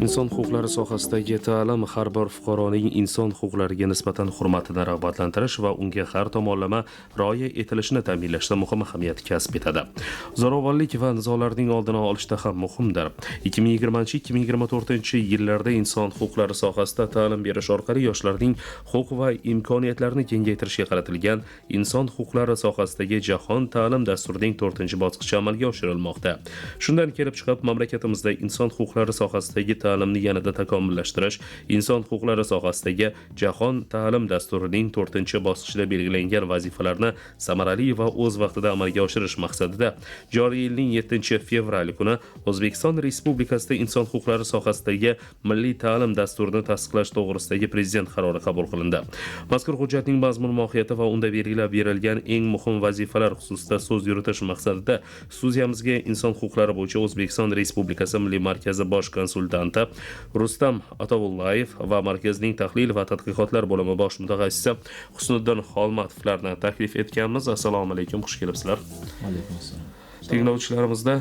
Inson huquqlari sohasidagi ta'lim har bir fuqaroning inson huquqlariga nisbatan hurmatini rag'batlantirish va unga har tomonlama rioya etilishini ta'minlashda muhim ahamiyat kasb etadi. Zo'ravonlik va nizolarning oldini olishda ham muhimdir. 2020-2024 yillarda inson huquqlari sohasida ta'lim berish orqali yoshlarning huquq va imkoniyatlarini kengaytirishga qaratilgan inson huquqlari sohasidagi jahon ta'lim dasturining 4-bosqichi amalga oshirilmoqda. Shundan kelib chiqib, mamlakatimizda inson huquqlari sohasidagi ta'limni yanada takomillashtirish, inson huquqlari sohasidagi jahon ta'lim dasturining 4-bosqichida belgilangan vazifalarni samarali va o'z vaqtida amalga oshirish maqsadida joriy yilning 7-fevral kuni O'zbekiston Respublikasida inson huquqlari sohasidagi milliy ta'lim dasturini tasdiqlash to'g'risidagi prezident qarori qabul qilindi. Mazkur hujjatning mazmun mohiyati va unda belgilab berilgan eng muhim vazifalar xususida so'z yuritish maqsadida studiyamizga inson huquqlari bo'yicha O'zbekiston Respublikasi Milliy markazi bosh konsultanti Rustam Atavullayev va markazning tahlil va tadqiqotlar bo'limi bosh mutaxassisi Husniddin Xolmatovlarni taklif etganmiz. Assalomu alaykum, xush kelibsizlar. Alaykum assalom. Tinglovchilarimizda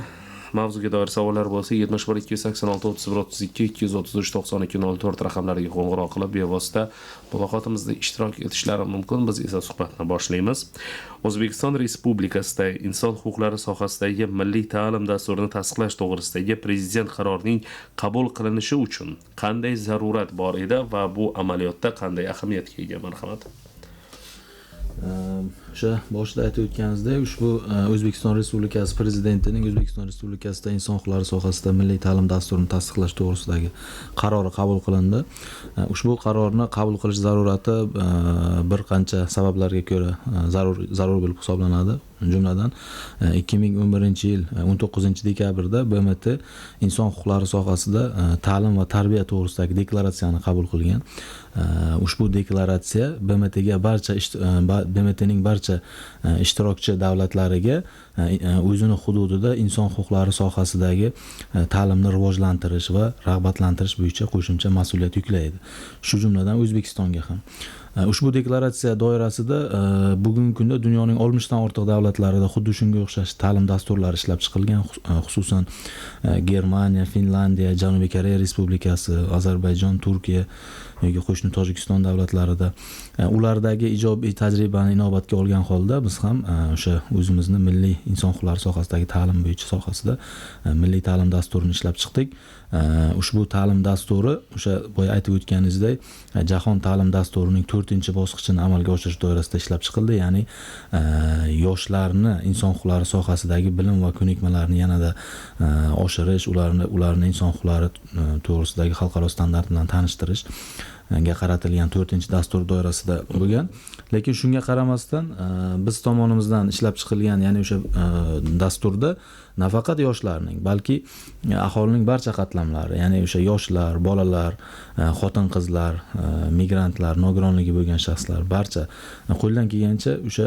mavzuga doir savollar bo'lsa 71 286 31 32 233 92 04 raqamlariga qo'ng'iroq qilib bevosita muloqotimizda ishtirok etishlari mumkin. Biz esa suhbatni boshlaymiz. O'zbekiston Respublikasida inson huquqlari sohasidagi milliy ta'lim dasturini tasdiqlash to'g'risidagi prezident qarorining qabul qilinishi uchun qanday zarurat bor edi va bu amaliyotda qanday ahamiyatga ega? Marhamat. O'sha boshida aytib o'tganimizdek, ushbu O'zbekiston Respublikasi Prezidentining O'zbekiston Respublikasida inson huquqlari sohasida milliy ta'lim dasturini tasdiqlash to'g'risidagi qarori qabul qilindi. Ushbu qarorni qabul qilish zarurati bir qancha sabablarga ko'ra zarur bo'lib hisoblanadi. Jumladan 2011-yil 19-dekabrda BMT inson huquqlari sohasida ta'lim va tarbiya to'g'risidagi deklaratsiyani qabul qilgan. Ushbu deklaratsiya BMTning barcha ishtirokchi davlatlariga o'zini hududida inson huquqlari sohasidagi ta'limni rivojlantirish va rag'batlantirish bo'yicha qo'shimcha mas'uliyat yuklaydi. Shu jumladan O'zbekistonga ham. Ushbu deklaratsiya doirasida bugungi kunda dunyoning 60 dan ortiq davlatlarida xuddi shunga o'xshash ta'lim dasturlari ishlab chiqilgan, xususan Germaniya, Finlandiya, Janubiy Koreya Respublikasi, Ozarbayjon, Turkiya yoki qo'shni Tojikiston davlatlarida ulardagi ijobiy tajribani inobatga olgan holda biz ham o'sha o'zimizni milliy inson huquqlari sohasidagi ta'lim bo'yicha sohasida milliy ta'lim dasturini ishlab chiqdik. Ushbu ta'lim dasturi o'sha boya aytib o'tganingizdek jahon ta'lim dasturining 4-bosqichini amalga oshirish doirasida ishlab chiqildi. Ya'ni yoshlarni inson huquqlari sohasidagi bilim va ko'nikmalarini yanada oshirish, ularni inson huquqlari to'g'risidagi xalqaro standart bilan tanishtirish qaratilgan 4-dastur doirasida bo'lgan. Lekin shunga qaramasdan biz tomonimizdan ishlab chiqilgan, ya'ni o'sha dasturda nafaqat yoshlarning, balki aholining barcha qatlamlari, ya'ni o'sha yoshlar, bolalar, xotin-qizlar, migrantlar, nogironligi bo'lgan shaxslar barcha qo'ldan kelgancha o'sha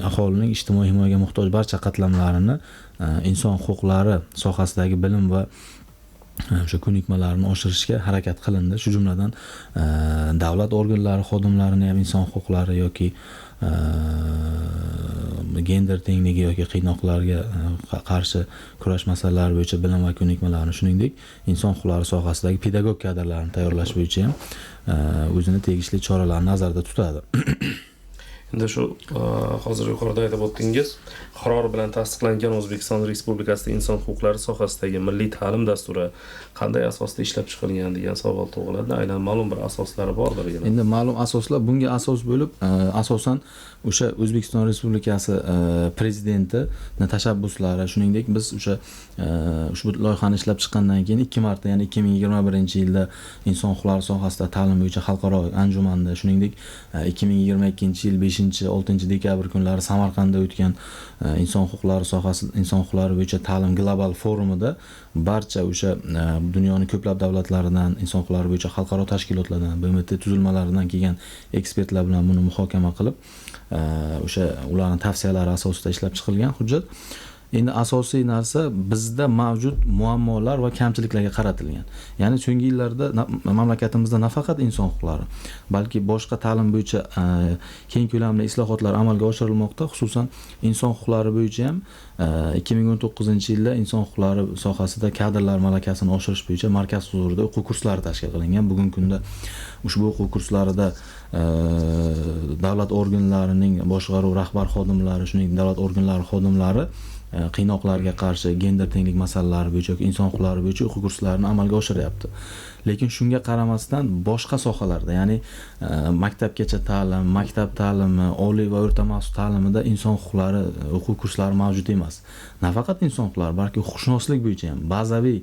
aholining ijtimoiy himoyaga muhtoj barcha qatlamlarini inson huquqlari sohasidagi bilim va o'sha ko'nikmalarini oshirishga harakat qilindi. Shu jumladan davlat organlari xodimlarini ham inson huquqlari yoki gender tengligi yoki qiynoqlarga qarshi kurash masalalari bo'yicha bilim va ko'nikmalarini, shuningdek inson huquqlari sohasidagi pedagog kadrlarni tayyorlash bo'yicha ham o'zini tegishli choralarni nazarda tutadi. Endi shu hozir yuqorida aytib o'tdingiz, qaror bilan tasdiqlangan O'zbekiston Respublikasida inson huquqlari sohasidagi milliy ta'lim dasturi qanday asosda ishlab chiqilgan degan savol tug'iladi. Aynan ma'lum bir asoslari bordir. Endi ma'lum asoslar bunga asos bo'lib, asosan o'sha O'zbekiston Respublikasi prezidentining tashabbuslari, shuningdek biz o'sha ushbu loyihani ishlab chiqqandan keyin 2 marta, ya'ni 2021-yilda inson huquqlari sohasida ta'lim bo'yicha xalqaro anjumanda, shuningdek 2022-yil 5-6 dekabr kunlari Samarqandda o'tgan inson huquqlari bo'yicha ta'lim global forumida barcha o'sha dunyoning ko'plab davlatlaridan, inson huquqlari bo'yicha xalqaro tashkilotlardan, BMT tuzilmalaridan kelgan ekspertlar bilan buni muhokama qilib, o'sha ularning tavsiyalari asosida ishlab chiqilgan hujjat. Endi asosiy narsa bizda mavjud muammolar va kamchiliklarga qaratilgan. Ya'ni so'nggi yillarda mamlakatimizda nafaqat inson huquqlari, balki boshqa ta'lim bo'yicha keng ko'lamli islohotlar amalga oshirilmoqda. Xususan inson huquqlari bo'yicha ham 2019-yilda inson huquqlari sohasida kadrlar malakasini oshirish bo'yicha markaz huzurida o'quv kurslari tashkil qilingan. Bugungi kunda ushbu o'quv kurslarida davlat organlarining boshqaruv rahbar xodimlari, shuningdek davlat organlari xodimlari qiynoqlarga qarshi gender tenglik masalalari bo'yicha yoki inson huquqlari bo'yicha o'quv kurslarini amalga oshiryapti. Lekin shunga qaramasdan boshqa sohalarda, ya'ni maktabgacha ta'lim, maktab ta'limi, oliy va o'rta maxsus ta'limida inson huquqlari o'quv kurslari mavjud emas. Nafaqat inson huquqlari, balki huquqshunoslik bo'yicha ham bazaviy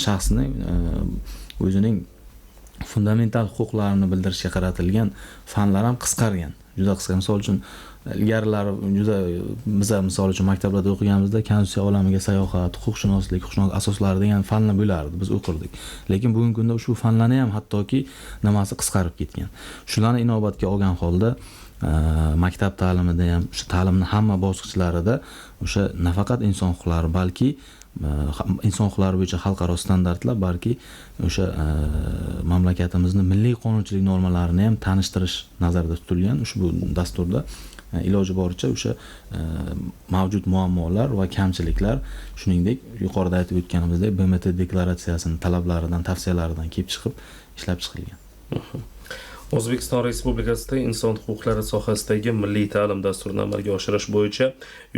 shaxsning o'zining fundamental huquqlarini bildirishga qaratilgan fanlar ham qisqargan. Juda qisqa. Misol uchun ilgarilari juda biz misol uchun maktablarda o'qiganimizda konstitutsiya olamiga sayohat, huquqshunoslik asoslari degan fanlar bo'lardi, biz o'qirdik. Lekin bugungi kunda ushbu fanlarni ham hattoki nimasi qisqarib ketgan. Shularni inobatga olgan holda maktab ta'limida ham o'sha ta'limning hamma bosqichlarida o'sha nafaqat inson huquqlari, balki inson huquqlari bo'yicha xalqaro standartlar, balki o'sha mamlakatimizni milliy qonunchilik normalarini ham tanishtirish nazarda tutilgan. Ushbu dasturda iloji boricha o'sha mavjud muammolar va kamchiliklar, shuningdek yuqorida aytib o'tganimizdek BMT deklaratsiyasining talablaridan, tavsiyalaridan kelib chiqib ishlab chiqilgan. O'zbekiston Respublikasida inson huquqlari sohasidagi milliy ta'lim dasturini amalga oshirish bo'yicha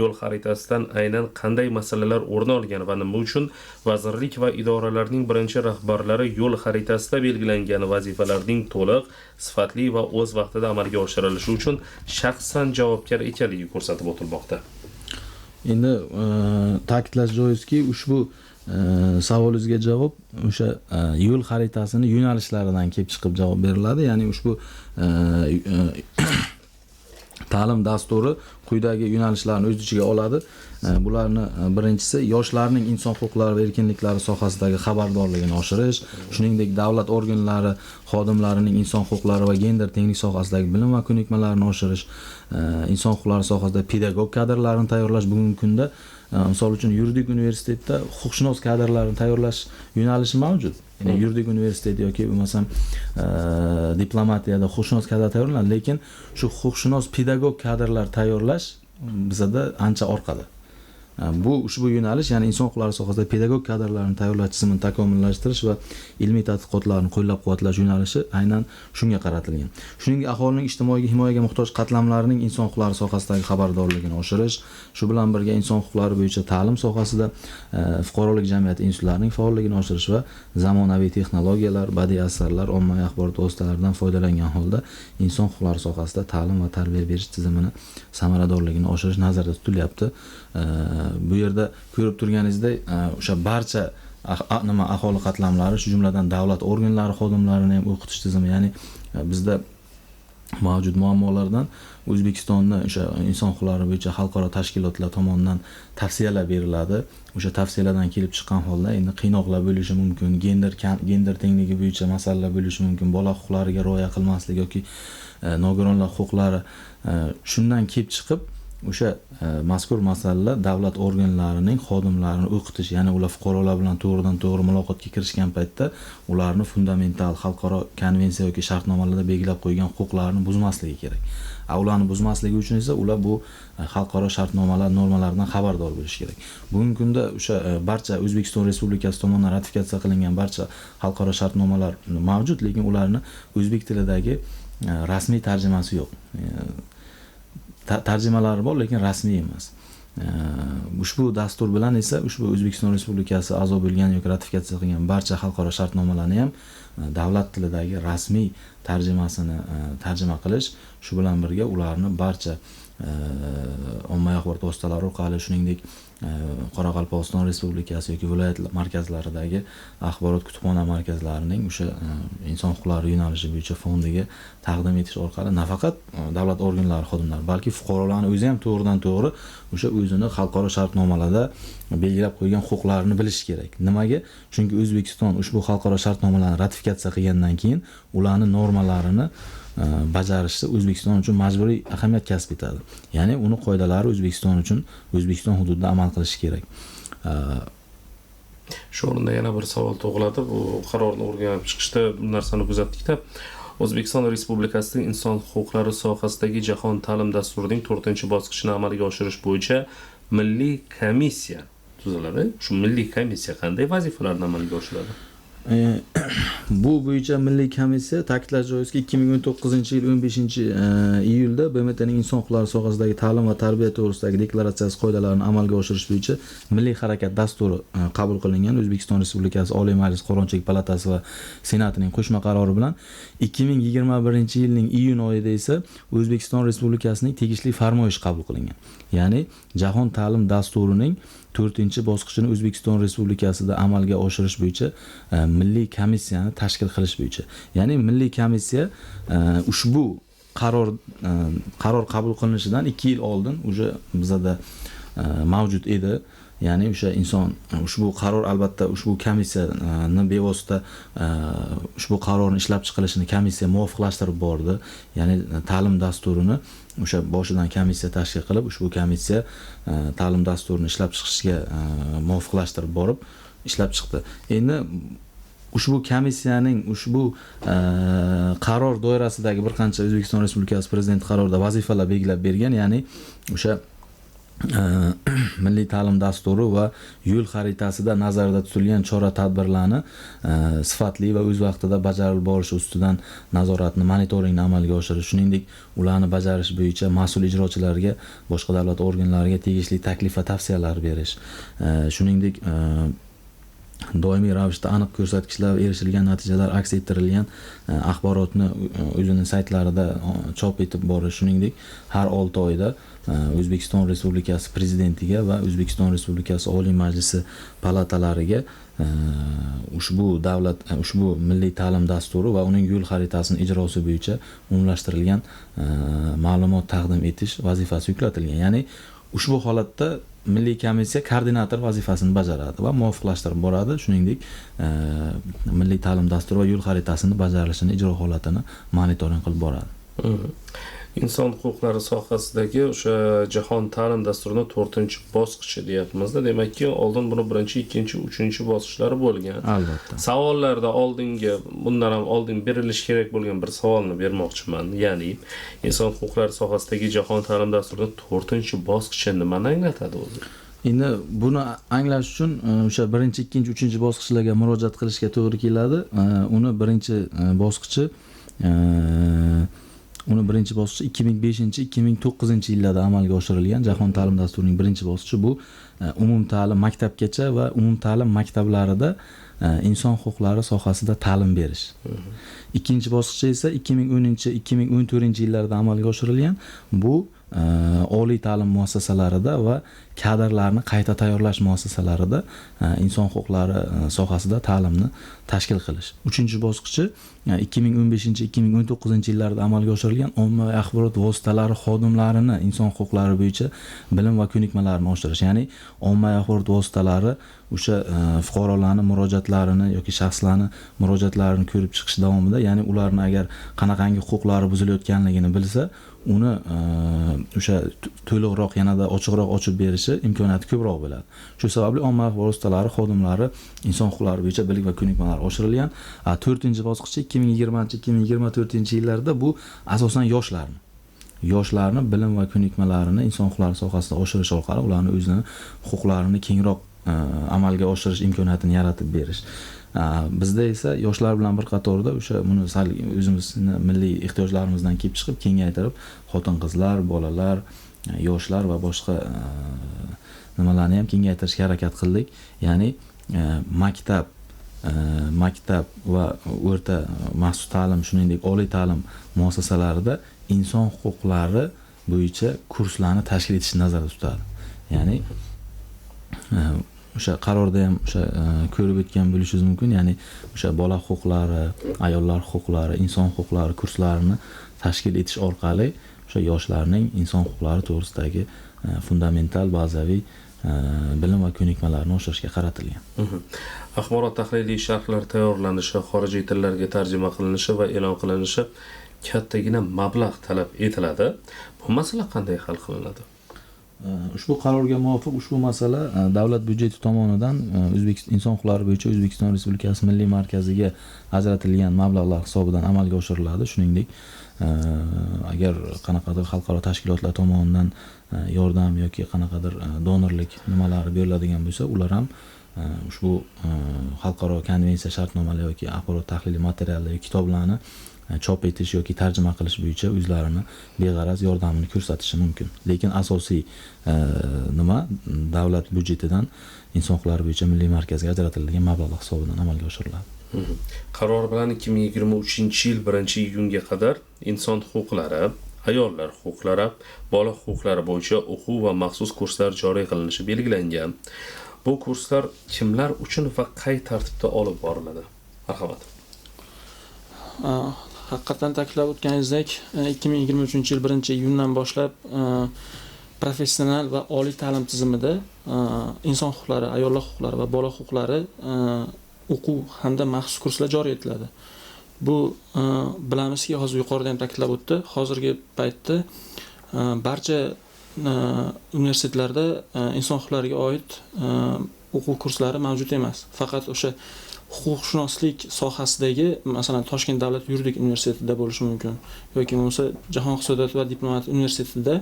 yo'l xaritasidan aynan qanday masalalar o'rin olgan va nima uchun vazirlik va idoralarning birinchi rahbarlari yo'l xaritasida belgilangan vazifalarning to'liq, sifatli va o'z vaqtida amalga oshirilishi uchun shaxsan javobgar ekanligi ko'rsatib o'tilmoqda. Endi ta'kidlash joizki, ushbu savolingizga javob o'sha yo'l xaritasini yo'nalishlaridan kelib chiqib javob beriladi. Ya'ni ushbu ta'lim dasturi quyidagi yo'nalishlarni o'z ichiga oladi. Bularni birinchisi yoshlarning inson huquqlari va erkinliklari sohasidagi xabardorligini oshirish, shuningdek davlat organlari xodimlarining inson huquqlari va gender tenglik sohasidagi bilim va ko'nikmalarini oshirish, inson huquqlari sohasida pedagog kadrlarni tayyorlash. Bugungi kunda misol uchun yuridik universitetda huquqshunos kadrlarni tayyorlash yo'nalishi mavjud. Ya'ni yuridik universitet yoki bo'lmasam diplomatiyada huquqshunos kadrlar tayyorlanadi, lekin shu huquqshunos pedagog kadrlar tayyorlash bizda ancha orqada. Bu ushbu yo'nalish, ya'ni inson huquqlari sohasida pedagog kadrlarni tayyorlash tizimini takomillashtirish va ilmiy tadqiqotlarni qo'llab-quvvatlash yo'nalishi aynan shunga qaratilgan. Shuningdek, aholining ijtimoiy himoyaga muhtoj qatlamlarining inson huquqlari sohasidagi xabardorligini oshirish, shu bilan birga inson huquqlari bo'yicha ta'lim sohasida fuqarolik jamiyati institutlarining faolligini oshirish va zamonaviy texnologiyalar, badiiy asarlar, ommaviy axborot vositalaridan foydalangan holda inson huquqlari sohasida ta'lim va tarbiya berish tizimini samaradorligini oshirish nazarda tutilyapti. Bu yerda ko'rib turganingizdek, o'sha barcha aholi qatlamlari, shu jumladan davlat organlari xodimlarini ham o'qitish tizimi, ya'ni bizda mavjud muammolardan O'zbekistonni o'sha inson huquqlari bo'yicha xalqaro tashkilotlar tomonidan tavsiyalar beriladi. O'sha tavsiyalardan kelib chiqqan holda endi qiynoqlar bo'lishi mumkin, gender tengligi bo'yicha masalalar bo'lishi mumkin, bola huquqlariga rioya qilmaslik yoki nogironlar huquqlari, shundan kelib chiqib o'sha mazkur masalalar davlat organlarining xodimlarini o'qitish, ya'ni ular fuqarolar bilan to'g'ridan-to'g'ri muloqotga kirishgan paytda ularni fundamental xalqaro konvensiya yoki shartnomalarda belgilab qo'ygan huquqlarini buzmasligi kerak. Ularni buzmasligi uchun esa ular bu xalqaro shartnomalar normalaridan xabardor bo'lishi kerak. Bugungi kunda o'sha barcha O'zbekiston Respublikasi tomonidan ratifikatsiya qilingan barcha xalqaro shartnomalar mavjud, lekin ularni o'zbek tilidagi rasmiy tarjimasi yo'q. Tarjimalari bor, lekin rasmiy emas. Ushbu dastur bilan esa ushbu O'zbekiston Respublikasi a'zo bo'lgan yoki ratifikatsiya qilgan barcha xalqaro shartnomalarni ham davlat tilidagi rasmiy tarjimasini tarjima qilish, shu bilan birga ularni barcha ommaviy axborot vositalari orqali, shuningdek Qoraqalpog'iston Respublikasi yoki viloyat markazlaridagi axborot kutubxona markazlarining o'sha inson huquqlari yo'nalishi bo'yicha fondiga taqdim etish orqali nafaqat davlat organlari xodimlari, balki fuqarolarning o'zi ham to'g'ridan-to'g'ri o'sha o'zini xalqaro shartnomalarda belgilab qo'ygan huquqlarini bilishi kerak. Nimaga? Chunki O'zbekiston ushbu xalqaro shartnomalarni ratifikatsiya qilgandan keyin ularning normalarini bajarishi O'zbekiston uchun majburiy ahamiyat kasb etadi. Ya'ni uni qoidalari O'zbekiston uchun O'zbekiston hududida amal qilishi kerak. Shu o'rinda yana bir savol tug'iladi. Bu qarorni o'rganib chiqishda bu narsani kuzatdik-da. O'zbekiston Respublikasida inson huquqlari sohasidagi jahon ta'lim dasturining 4-bosqichini amalga oshirish bo'yicha milliy komissiya tuziladi. Shu milliy komissiya qanday vazifalarni amalga oshiradi? Bu bo'yicha milliy komissiya ta'kidlash joizki 2019-yil 15-iyulda BMTning inson huquqlari sohasidagi ta'lim va tarbiya to'g'risidagi deklaratsiyasi qoidalarini amalga oshirish bo'yicha milliy harakat dasturi qabul qilingan. O'zbekiston Respublikasi Oliy Majlis Qonunchilik palatasi va Senatining qo'shma qarori bilan 2021-yilning iyun oyida esa O'zbekiston Respublikasining tegishli farmoyishi qabul qilingan. Ya'ni jahon ta'lim dasturining 4-bosqichini O'zbekiston Respublikasida amalga oshirish bo'yicha milliy komissiyani tashkil qilish bo'yicha. Ya'ni milliy komissiya ushbu qaror qabul qilinishidan 2 yil oldin o'sha bizda mavjud edi. Ya'ni o'sha ushbu qaror albatta ushbu komissiyani bevosita ushbu qarorni ishlab chiqilishini komissiya muvofiqlashtirib bordi. Ya'ni ta'lim dasturini o'sha boshidan komissiya tashkil qilib, ushbu komissiya ta'lim dasturini ishlab chiqishga muvofiqlashtirib borib ishlab chiqdi. Endi ushbu komissiyaning ushbu qaror doirasidagi bir qancha O'zbekiston Respublikasi Prezidenti qarorida vazifalar belgilab bergan, ya'ni o'sha milliy ta'lim dasturi va yo'l xaritasida nazarda tutilgan chora-tadbirlarni sifatli va o'z vaqtida bajarilib borishi ustidan nazoratni, monitoringni amalga oshirish, shuningdek ularni bajarish bo'yicha mas'ul ijrochilarga, boshqa davlat organlariga tegishli taklif va tavsiyalar berish, shuningdek doimiy ravishda aniq ko'rsatkichlar va erishilgan natijalar aks ettirilgan axborotni o'zining saytlarida chop etib borish, shuningdek har 6 oyda O'zbekiston Respublikasi Prezidentiga va O'zbekiston Respublikasi Oliy Majlisi palatalariga ushbu milliy ta'lim dasturi va uning yo'l xaritasini ijrosi bo'yicha umumlashtirilgan ma'lumot taqdim etish vazifasi yuklatilgan. Ya'ni ushbu holatda milliy komissiya koordinator vazifasini bajaradi va muvofiqlashtirib boradi, shuningdek milliy ta'lim dasturi va yo'l xaritasini bajarilishini, ijro holatini monitoring qilib boradi. Inson huquqlari sohasidagi o'sha jahon ta'lim dasturining 4-bosqichi deyapmiz-da. Demakki, oldin buni 1-, 2-, 3-bosqichlari bo'lgan. Albatta. Savollarda bundan ham oldin berilishi kerak bo'lgan bir savolni bermoqchiman. Ya'ni inson huquqlari sohasidagi jahon ta'lim dasturining 4-bosqichi nimani anglatadi o'zi? Endi buni anglash uchun o'sha 1-, 2-, 3-bosqichlarga murojaat qilishga to'g'ri keladi. Uni birinchi bosqichi 2005-2009 yillarda amalga oshirilgan jahon ta'lim dasturining birinchi bosqichi bu umumta'lim maktabgacha va umumta'lim maktablarida inson huquqlari sohasida ta'lim berish. Ikkinchi bosqichi esa 2010-2014 yillarda amalga oshirilgan. Bu oliy ta'lim muassasalarida va kadrlarni qayta tayyorlash muassasalarida inson huquqlari sohasida ta'limni tashkil qilish. Uchinchi bosqichi 2015-2019 yillarda amalga oshirilgan ommaviy axborot vositalari xodimlarini inson huquqlari bo'yicha bilim va ko'nikmalarini oshirish. Ya'ni ommaviy axborot vositalari o'sha fuqarolarning murojaatlarini yoki shaxslarning murojaatlarini ko'rib chiqish davomida, ya'ni ularni agar qanaqangi huquqlari buzilayotganligini bilsa, uni o'sha to'liqroq yanada ochiqroq ochib berishi imkoniyati ko'proq bo'ladi. Shu sababli ommaviy axborot vositalari xodimlari inson huquqlari bo'yicha bilik va ko'nikmalar oshirilgan. 4-bosqichi 2020-2024 yillarda bu asosan yoshlarni bilim va ko'nikmalarini inson huquqlari sohasida oshirish orqali ularni o'zini huquqlarini kengroq amalga oshirish imkoniyatini yaratib berish. Bizda esa yoshlar bilan bir qatorda o'sha buni o'zimizni milliy ehtiyojlarimizdan kelib chiqib kengaytirib xotin-qizlar, bolalar, yoshlar va boshqa nimalarni ham kengaytirishga harakat qildik. Ya'ni maktab va o'rta maxsus ta'lim, shuningdek oliy ta'lim muassasalarida inson huquqlari bo'yicha kurslarni tashkil etishni nazarda tutadi. Ya'ni o'sha qarorda ham o'sha ko'rib o'tgan bo'lishingiz mumkin. Ya'ni o'sha bola huquqlari, ayollar huquqlari, inson huquqlari kurslarini tashkil etish orqali o'sha yoshlarning inson huquqlari to'g'risidagi fundamental bazaviy bilim va ko'nikmalarni oshirishga qaratilgan. Axborot tahliliy sharhlar tayyorlanishi, xorijiy tillarga tarjima qilinishi va e'lon qilinishi kattagina mablag' talab etiladi. Bu masala qanday hal qilinadi? Ushbu qarorga muvofiq ushbu masala davlat byudjeti tomonidan O'zbekiston inson huquqlari bo'yicha O'zbekiston Respublikasi Milliy markaziga ajratilgan mablag'lar hisobidan amalga oshiriladi. Shuningdek, agar qanaqadir xalqaro tashkilotlar tomonidan yordam yoki qanaqadir donorlik nimalari beriladigan bo'lsa, ular ham ushbu xalqaro konvensiya shartnomalar yoki axborot tahliliy materiallar yoki kitoblarni chop etish yoki tarjima qilish bo'yicha o'zlarini beg'araz yordamini ko'rsatishi mumkin. Lekin asosiy nima davlat byudjetidan inson huquqlari bo'yicha milliy markazga ajratilgan mablag'lar hisobidan amalga oshiriladi. Qaror bilan 2023-yil 1-iyunga qadar inson huquqlari, ayollar huquqlari, bola huquqlari bo'yicha o'quv va maxsus kurslar joriy qilinishi belgilangan. Bu kurslar kimlar uchun va qay tartibda olib boriladi? Marhamat. Haqiqatan ta'kidlab o'tganingizdek, 2023-yil 1-iyundan boshlab professional va oliy ta'lim tizimida inson huquqlari, ayollar huquqlari va bola huquqlari o'quv hamda maxsus kurslar joriy etiladi. Bu bilamizki, hozir yuqorida ham ta'kidlab o'tdi, hozirgi paytda barcha universitetlarda inson huquqlariga oid o'quv kurslari mavjud emas. Faqat o'sha huquqshunoslik sohasidagi, masalan, Toshkent davlat yuridik universitetida bo'lishi mumkin yoki bo'lmasa Jahon iqtisodiyoti va diplomatik universitetida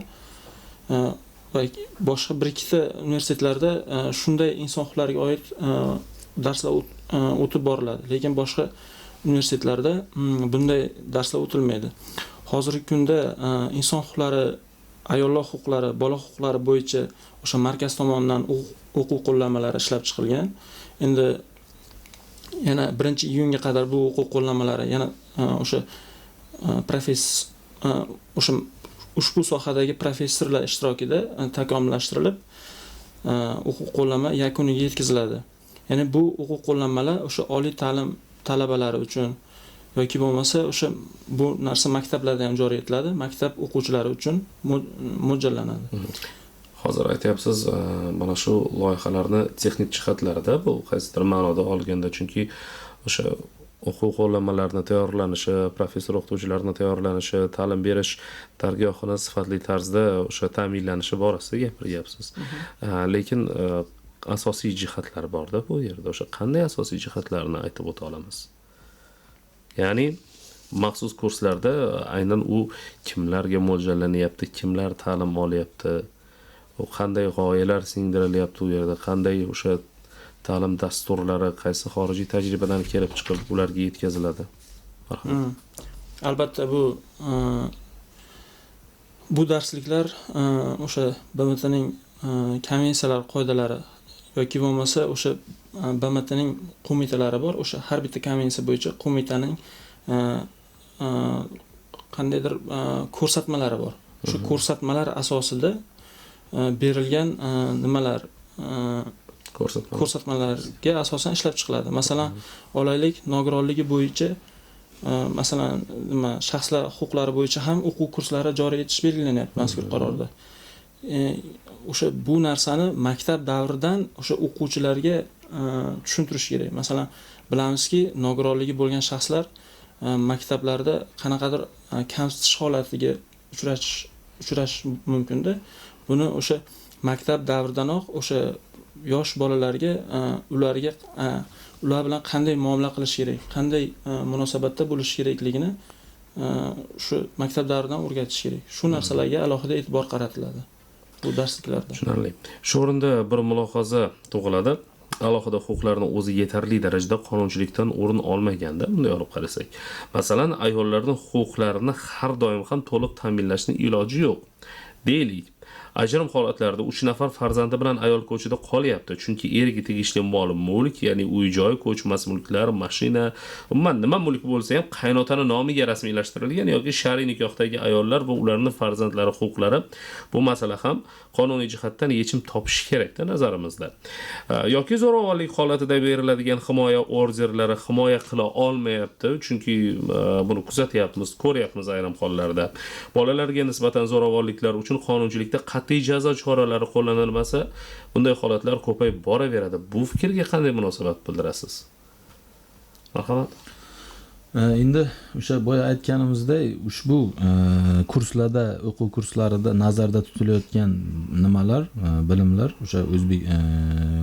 va boshqa bir ikkita universitetlarda shunday inson huquqlariga oid darslar o'tib boriladi. Lekin boshqa universitetlarda bunday darslar o'tilmaydi. Hozirgi kunda inson huquqlari, ayollar huquqlari, bola huquqlari bo'yicha o'sha markaz tomonidan o'quv qo'llanmalari ishlab chiqilgan. Endi yana 1-iyunga qadar bu o'quv qo'llanmalari yana o'sha ushbu sohadagi professorlar ishtirokida takomillashtirilib o'quv qo'llanma yakuniga yetkaziladi. Ya'ni bu o'quv qo'llanmalar o'sha oliy ta'lim talabalari uchun yoki bo'lmasa o'sha bu narsa maktablarda ham joriy etiladi, maktab o'quvchilari uchun mo'ljallanadi. Hozir aytyapsiz, mana shu loyihalarni texnik jihatlarida bu qaysidir ma'noda olganda, chunki o'sha o'quv qo'llanmalarini tayyorlanishi, professor o'qituvchilarni tayyorlanishi, ta'lim berish dargohini sifatli tarzda o'sha ta'minlanishi borasida gapiryapsiz. Lekin asosiy jihatlar borda bu yerda. O'sha qanday asosiy jihatlarni aytib o'ta olamiz? Ya'ni maxsus kurslarda aynan u kimlarga mo'ljallanyapti, kimlar ta'lim olyapti, u qanday g'oyalar singdirilyapti u yerda, qanday o'sha ta'lim dasturlari qaysi xorijiy tajribadan kelib chiqib ularga yetkaziladi? Albatta bu darsliklar o'sha BMTning konvensiyalar qoidalari yoki bo'lmasa o'sha BMTning qo'mitalari bor. O'sha har bitta konvensiya bo'yicha qo'mitaning qandaydir ko'rsatmalari bor. Shu ko'rsatmalar asosida berilgan nimalar ko'rsatmalarga asosan ishlab chiqiladi. Masalan, olaylik, nogironligi bo'yicha masalan shaxslar huquqlari bo'yicha ham o'quv kurslari joriy etish belgilanyapti mazkur qarorda. O'sha bu narsani maktab davridan o'sha o'quvchilarga tushuntirish kerak. Masalan, bilamizki, nogironligi bo'lgan shaxslar maktablarda qanaqadir kamsitish holatiga uchrash mumkinda. Buni o'sha maktab davridanoq o'sha yosh bolalarga ular bilan qanday muomala qilish kerak, qanday munosabatda bo'lish kerakligini shu maktab davridan o'rgatish kerak. Shu narsalarga alohida e'tibor qaratiladi bu darsliklarda. Tushunarli. Shu o'rinda bir mulohaza tug'iladi. Alohida huquqlarni o'zi yetarli darajada qonunchilikdan o'rin olmaganda bunday olib qarasak. Masalan, ayollarning huquqlarini har doim ham to'liq ta'minlashning iloji yo'q. Deylik, ajrim holatlarida 3 nafar farzandi bilan ayol ko'chada qolyapti, chunki eriga tegishli mol-mulk, ya'ni uy-joy, ko'chmas mulklar, mashina, umuman nima mulk bo'lsa ham qaynotaning nomiga rasmiylashtirilgan yoki shar'iy nikohdagi ayollar va ularning farzandlari huquqlari, bu masala ham qonuniy jihatdan yechim topishi kerak-da nazarimizda. Yoki zo'ravonlik holatida beriladigan himoya orderlari himoya qila olmayapti, chunki buni kuzatyapmiz, ko'ryapmiz ayrim hollarda. Bolalarga nisbatan zo'ravonliklar uchun qonunchilikda qat'iy jazo choralari qo'llanilmasa, bunday holatlar ko'payib boraveradi. Bu fikrga qanday munosabat bildirasiz? Marhamat. Endi o'sha boya aytganimizdek, ushbu kurslarda, o'quv kurslarida nazarda tutilayotgan nimalar, bilimlar o'sha o'zbek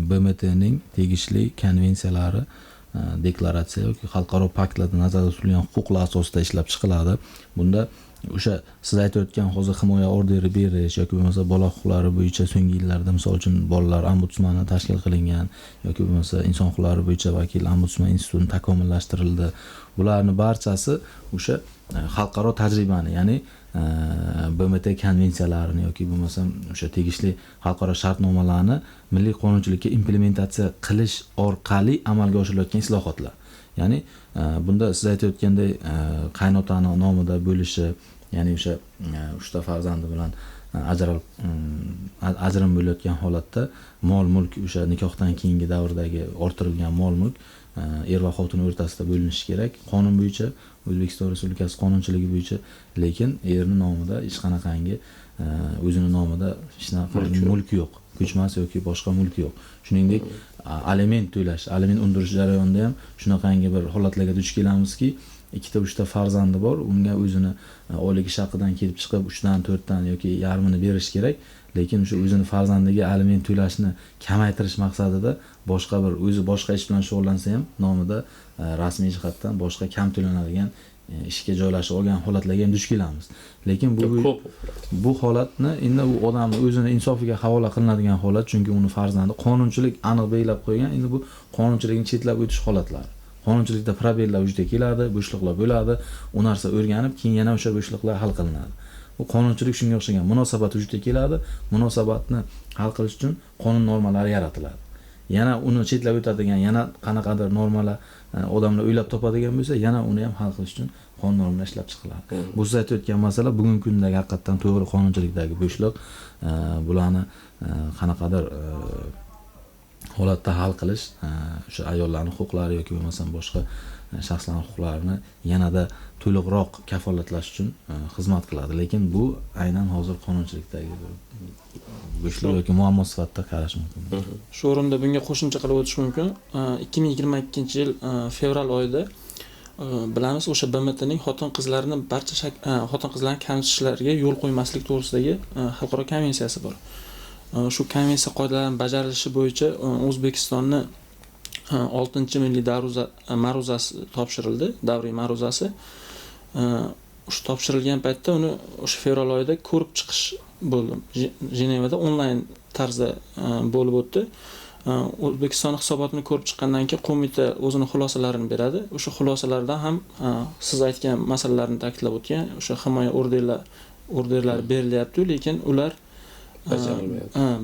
BMTning tegishli konvensiyalari, deklaratsiya yoki xalqaro paktlarda nazarda tutilgan huquqlar asosida ishlab chiqiladi. Bunda o'sha siz aytayotgan hozir himoya orderi berish yoki bo'lmasa bola huquqlari bo'yicha so'nggi yillarda misol uchun bolalar ombudsmani tashkil qilingan yoki bo'lmasa inson huquqlari bo'yicha vakil ombudsman instituti takomillashtirildi. Bularning barchasi o'sha xalqaro tajribani, ya'ni BMT konvensiyalarini yoki bo'lmasa o'sha tegishli xalqaro shartnomalarni milliy qonunchilikka implementatsiya qilish orqali amalga oshirilayotgan islohotlar. Ya'ni bunda siz aytayotgandek qaynotani nomida bo'lishi, ya'ni o'sha 3 ta farzandi bilan ajrim bo'layotgan holatda mol-mulk o'sha nikohdan keyingi davrdagi orttirilgan mol-mulk er va xotin o'rtasida bo'linishi kerak qonun bo'yicha, O'zbekiston Respublikasi qonunchiligi bo'yicha, lekin erning nomida hech qanaqangi o'zining nomida hech qanaqa mulk yo'q, ko'chmas yoki boshqa mulk yo'q. Shuningdek, aliment to'lash, aliment undirish jarayonida ham shunaqangi bir holatlarga duch kelamizki, 2 ta 3 ta farzandi bor, unga o'zini oylik ish haqidan kelib chiqib 3 dan 4 dan yoki yarmini berish kerak, lekin o'sha o'zini farzandiga aliment to'lashni kamaytirish maqsadida boshqa bir o'zi boshqa ish bilan shug'ullansa ham nomida rasmiy jihatdan boshqa kam to'lanadigan ishga joylashib olgan holatlarga ham duch kelamiz. Lekin bu holatni endi u odamni o'zini insofiga havola qilinadigan holat, chunki uni farzandi qonunchilik aniq belgilab qo'ygan. Endi bu qonunchilikni chetlab o'tish holatlari. Qonunchilikda probellar vujudga keladi, bo'shliqlar bo'ladi, u narsa o'rganib, keyin yana o'sha bo'shliqlar hal qilinadi. Bu qonunchilik shunga o'xshagan munosabat vujudga keladi, munosabatni hal qilish uchun qonun normalari yaratiladi. Yana uni chetlab o'tadigan, yana qanaqadir normalar odamlar o'ylab topadigan bo'lsa, yana uni ham hal qilish uchun qonun normalari ishlab chiqiladi. Bu siz aytayotgan masala bugungi kundagi haqiqatan to'g'ri qonunchilikdagi bo'shliq, bularni qanaqadir holatda hal qilish, o'sha ayollarning huquqlari yoki bo'lmasam boshqa shaxslarning huquqlarini yanada to'liqroq kafolatlash uchun xizmat qiladi. Lekin bu aynan hozir qonunchilikdagi bo'shliq yoki muammo sifatida qarash mumkin. Shu o'rinda bunga qo'shimcha qilib o'tish mumkin. 2022-yil fevral oyida bilamiz, o'sha BMTning xotin-qizlarni xotin-qizlarning kamsitishlarga yo'l qo'ymaslik to'g'risidagi xalqaro konvensiyasi bor. Shu konvensiya qoidalarining bajarilishi bo'yicha O'zbekistonning 6-milliy ma'ruzasi topshirildi, davriy ma'ruzasi. O'sha topshirilgan paytda uni o'sha fevral oyida ko'rib chiqish bo'ldi. Jenevada onlayn tarzda bo'lib o'tdi. O'zbekiston hisobotini ko'rib chiqqandan keyin qo'mita o'zini xulosalarini beradi. O'sha xulosalardan ham siz aytgan masalalarni ta'kidlab o'tgan, o'sha himoya orderlari berilyapti, lekin ular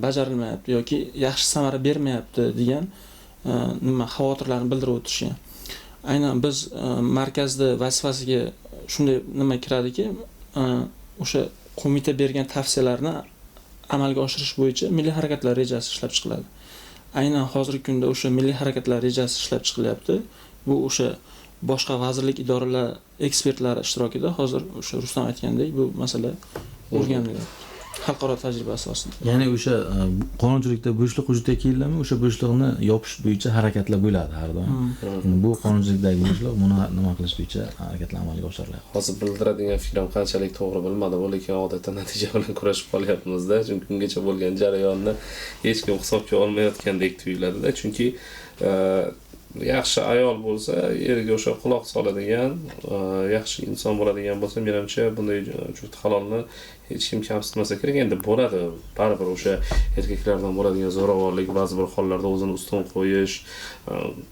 bajarilmayapti yoki yaxshi samara bermayapti degan xavotirlarni bildirib o'tishgan. Aynan biz markazda vazifasiga shunday nima kiradiki, o'sha qo'mita bergan tavsiyalarni amalga oshirish bo'yicha milliy harakatlar rejasi ishlab chiqiladi. Aynan hozirgi kunda o'sha milliy harakatlar rejasi ishlab chiqilyapti. Bu o'sha boshqa vazirlik, idoralar ekspertlari ishtirokida hozir o'sha Rustam aytgandek bu masala o'rganilyapti. Xalqaro tajriba asosida. Ya'ni o'sha qonunchilikda bo'shliq vujudga keldimi, o'sha bo'shliqni yopish bo'yicha harakatlar bo'ladi har doim. Bu qonunchilikdagi bo'shliq buni nima qilish bo'yicha harakatlar amalga oshiriladi. Hozir bildiradigan fikrim qanchalik to'g'ri bilmadim, lekin odatda natija bilan kurashib qolyapmiz-da, chunki ungacha bo'lgan jarayonni hech kim hisobga olmayotgandek tuyuladi-da, chunki yaxshi ayol bo'lsa, eriga o'sha quloq soladigan, yaxshi inson bo'ladigan bo'lsa, menimcha bunday juft halolni hech kim kamsitmasa kerak. Endi bo'ladi, baribir o'sha erkaklardan bo'ladigan zo'ravonlik, ba'zi bir hollarda o'zini ustun qo'yish,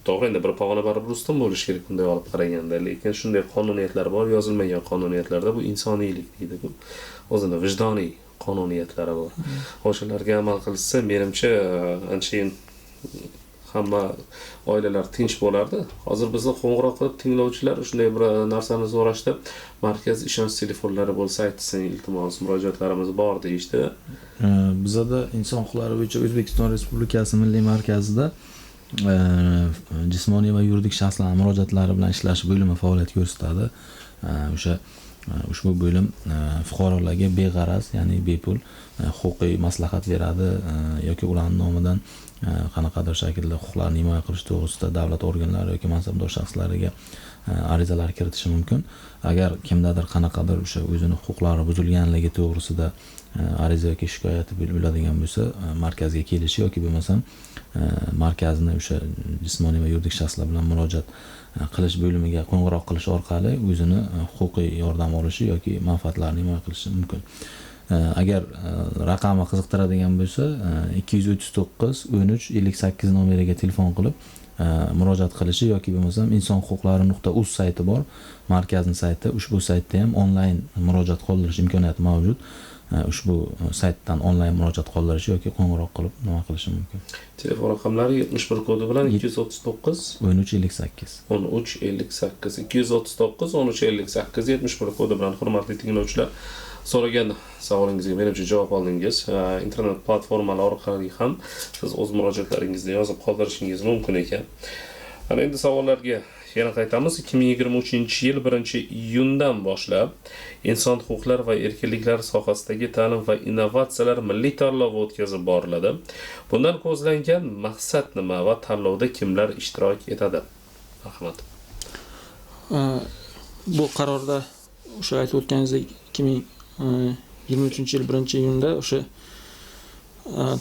to'g'ri, endi bir pog'ona baribir ustun bo'lishi kerak bunday olib qaraganda, lekin shunday qonuniyatlar bor, yozilmagan qonuniyatlarda bu insoniylik deydi-ku. O'zini vijdoniy qonuniyatlari bor. O'shalarga amal qilsa, menimcha anchayin hamma oilalar tinch bo'lardi. Hozir bizni qo'ng'iroq qilib tinglovchilar shunday bir narsani so'rashdi. Markaz ishonch telefonlari bo'lsa aytsin, iltimos, murojaatlarimiz bor deyishdi. Bizda inson huquqlari bo'yicha O'zbekiston Respublikasi Milliy markazida jismoniy va yuridik shaxslarning murojaatlari bilan ishlash bo'limi faoliyat ko'rsatadi. O'sha ushbu bo'lim fuqarolarga beg'araz, ya'ni bepul huquqiy maslahat beradi yoki ularning nomidan qanaqadir shaklda huquqlarini himoya qilish to'g'risida davlat organlari yoki mansabdor shaxslariga arizalar kiritishi mumkin. Agar kimdadir qanaqadir o'sha o'zini huquqlari buzilganligi to'g'risida ariza yoki shikoyati bo'ladigan bo'lsa, markazga kelishi yoki bo'lmasam markazni o'sha jismoniy va yuridik shaxslar bilan murojaat qilish bo'limiga qo'ng'iroq qilish orqali o'zini huquqiy yordam olishi yoki manfaatlarini himoya qilishi mumkin. Agar raqami qiziqtiradigan bo'lsa 239 13 58 nomeriga telefon qilib murojaat qilishi yoki bo'lmasam insonhuquqlari.uz sayti bor, markazning sayti. Ushbu saytda ham onlayn murojaat qoldirish imkoniyati mavjud. Ushbu saytdan onlayn murojaat qoldirish yoki qo'ng'iroq qilib nima qilishi mumkin. Telefon raqamlari 71 kodi bilan 239 1358 1358 239 1358 71 kodi bilan hurmatli tinglovchilar, so'ragan savolingizga menimcha javob oldingiz. Internet platformalari orqali ham siz o'z murojaatlaringizni yozib qoldirishingiz mumkin ekan. Ana endi savollarga yana qaytamiz. 2023-yil 1-iyundan boshlab inson huquqlari va erkinliklari sohasidagi ta'lim va innovatsiyalar milliy tanlovi o'tkazib boriladi. Bundan ko'zlangan maqsad nima va tanlovda kimlar ishtirok etadi? Rahmat. Bu qarorda o'sha aytib o'tganingizdek 2023-yil 1-iyunda o'sha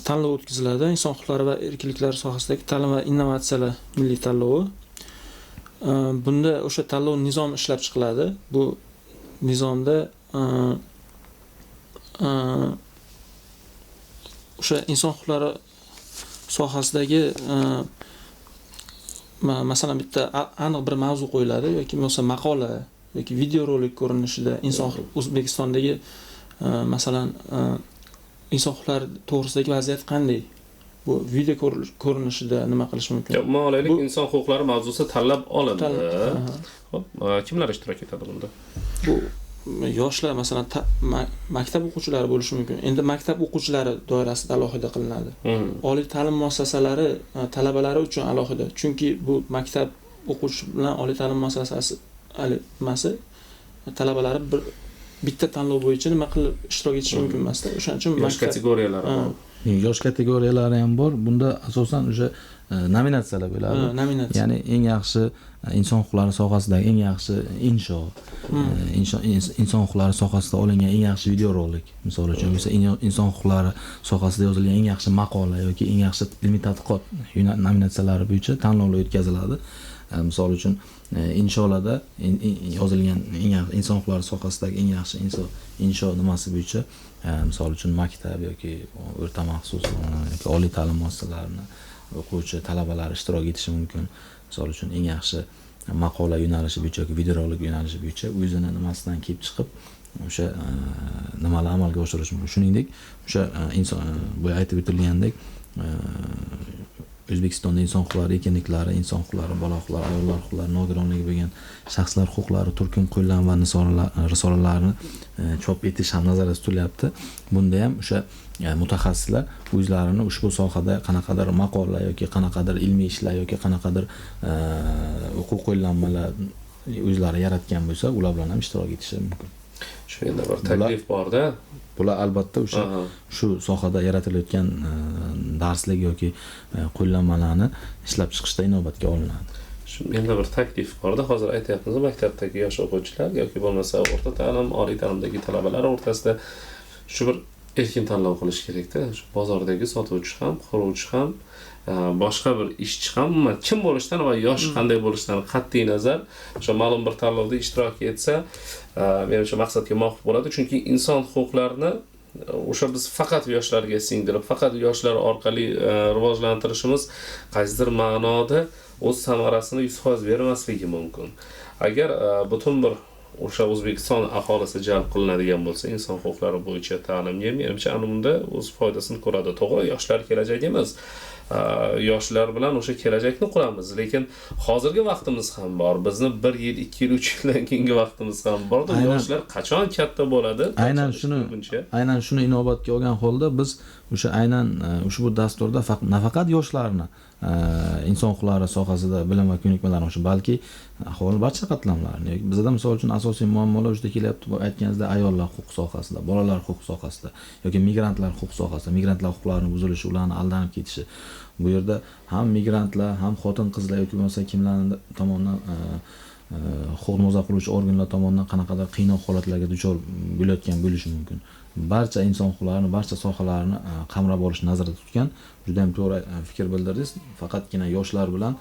tanlov o'tkaziladi. Inson huquqlari va erkinliklari sohasidagi ta'lim va innovatsiyalar milliy tanlovi. Bunda o'sha tanlov nizomi ishlab chiqiladi. Bu nizomda o'sha inson huquqlari sohasidagi masalan bitta aniq bir mavzu qo'yiladi yoki bo'lmasa maqola yoki videorolik ko'rinishida O'zbekistondagi masalan inson huquqlari to'g'risidagi vaziyat qanday? Bu video ko'rinishida nima qilish mumkin? Ma'lumotlik inson huquqlari mavzusi tanlab olindi. Xo'p, kimlar ishtirok etadi bunda? Bu yoshlar, masalan, maktab o'quvchilari bo'lishi mumkin. Endi maktab o'quvchilari doirasida alohida qilinadi. Oliy ta'lim muassasalari talabalari uchun alohida. Chunki bu maktab o'quvchi bilan oliy ta'lim muassasasi talabalari bitta tanlov bo'yicha nima qilib ishtirok etishi mumkin emasda. O'shaning uchun yosh kategoriyalari bor. Yosh kategoriyalari ham bor. Bunda asosan o'sha nominatsiyalar bo'ladi. Ya'ni eng yaxshi inson huquqlari sohasidagi eng yaxshi inson huquqlari sohasida olingan eng yaxshi videorolik, misol uchun bo'lsa, inson huquqlari sohasida yozilgan eng yaxshi maqola yoki eng yaxshi ilmiy tadqiqot nominatsiyalari bo'yicha tanlovlar o'tkaziladi. Misol uchun insholarda yozilgan eng yaxshi inson huquqlari sohasidagi eng yaxshi insho nimasi bo'yicha, misol uchun maktab yoki o'rta maxsus yoki oliy ta'lim muassasalarini o'quvchi talabalar ishtirok etishi mumkin. Misol uchun eng yaxshi maqola yo'nalishi bo'yicha yoki videorolik yo'nalishi bo'yicha o'zini nimasidan kelib chiqib o'sha nimalarni amalga oshirish mumkin. Shuningdek, o'sha inson bu aytib o'tilgandek O'zbekistonda inson huquqlari, erkinliklari, inson huquqlari, bola huquqlari, ayollar huquqlari, nogironligi bo'lgan shaxslar huquqlari turkum qo'llan va risolalarini chop etish ham nazarda tutilyapti. Bunda ham o'sha mutaxassislar o'zlarini ushbu sohada qanaqadir maqola yoki qanaqadir ilmiy ishlar yoki qanaqadir o'quv qo'llanmalar o'zlari yaratgan bo'lsa, ular bilan ham ishtirok etishi mumkin. Shu endi bir taklif bor-da. Bular albatta o'sha shu sohada yaratilayotgan darslik yoki qo'llanmalarni ishlab chiqishda inobatga olinadi. Menda bir taklif bor-da, hozir aytyapmiz, maktabdagi yosh o'quvchilar yoki bo'lmasa o'rta ta'lim, oliy ta'limdagi talabalar o'rtasida shu bir erkin tanlov qilish kerak-da. Shu bozordagi sotuvchi ham, quruvchi ham, boshqa bir ishchi ham kim bo'lishidan va yosh qanday bo'lishidan qat'iy nazar o'sha ma'lum bir tanlovda ishtirok etsa, menimcha maqsadga muvofiq bo'ladi. Chunki inson huquqlarini o'sha biz faqat yoshlarga singdirib, faqat yoshlar orqali rivojlantirishimiz qaysidir ma'noda o'z samarasini 100% bermasligi mumkin. Agar butun bir o'sha O'zbekiston aholisi jalb qilinadigan bo'lsa, inson huquqlari bo'yicha ta'limga, menimcha ana bunda o'z foydasini ko'radi. To'g'ri, yoshlar kelajagimiz. Yoshlar bilan o'sha kelajakni quramiz, lekin hozirgi vaqtimiz ham bor. Bizni 1 yil, 2 yil, 3 yildan keyingi vaqtimiz ham bor. Yoshlar qachon katta bo'ladi? Aynan shuni inobatga olgan holda biz o'sha aynan ushbu dasturda nafaqat yoshlarni inson huquqlari sohasida bilim va ko'nikmalarni oshirish, balki aholi barcha qatlamlarni, bizda misol uchun asosiy muammolar juda kelyapti, bu aytganingizda ayollar huquqi sohasida, bolalar huquqi sohasida yoki migrantlar huquqi sohasida, migrantlar huquqlarining buzilishi, ularni aldanib ketishi. Bu yerda ham migrantlar, ham xotin-qizlar yoki bo'lmasa kimlarning tomonidan huquqni muhofaza qiluvchi organlar tomonidan qanaqadir qiynov holatlarga duchor bo'lishi mumkin. Barcha inson huquqlarini, barcha sohalarni qamrab olishni nazarda tutgan juda ham to'g'ri fikr bildirdingiz. Faqatgina yoshlar bilan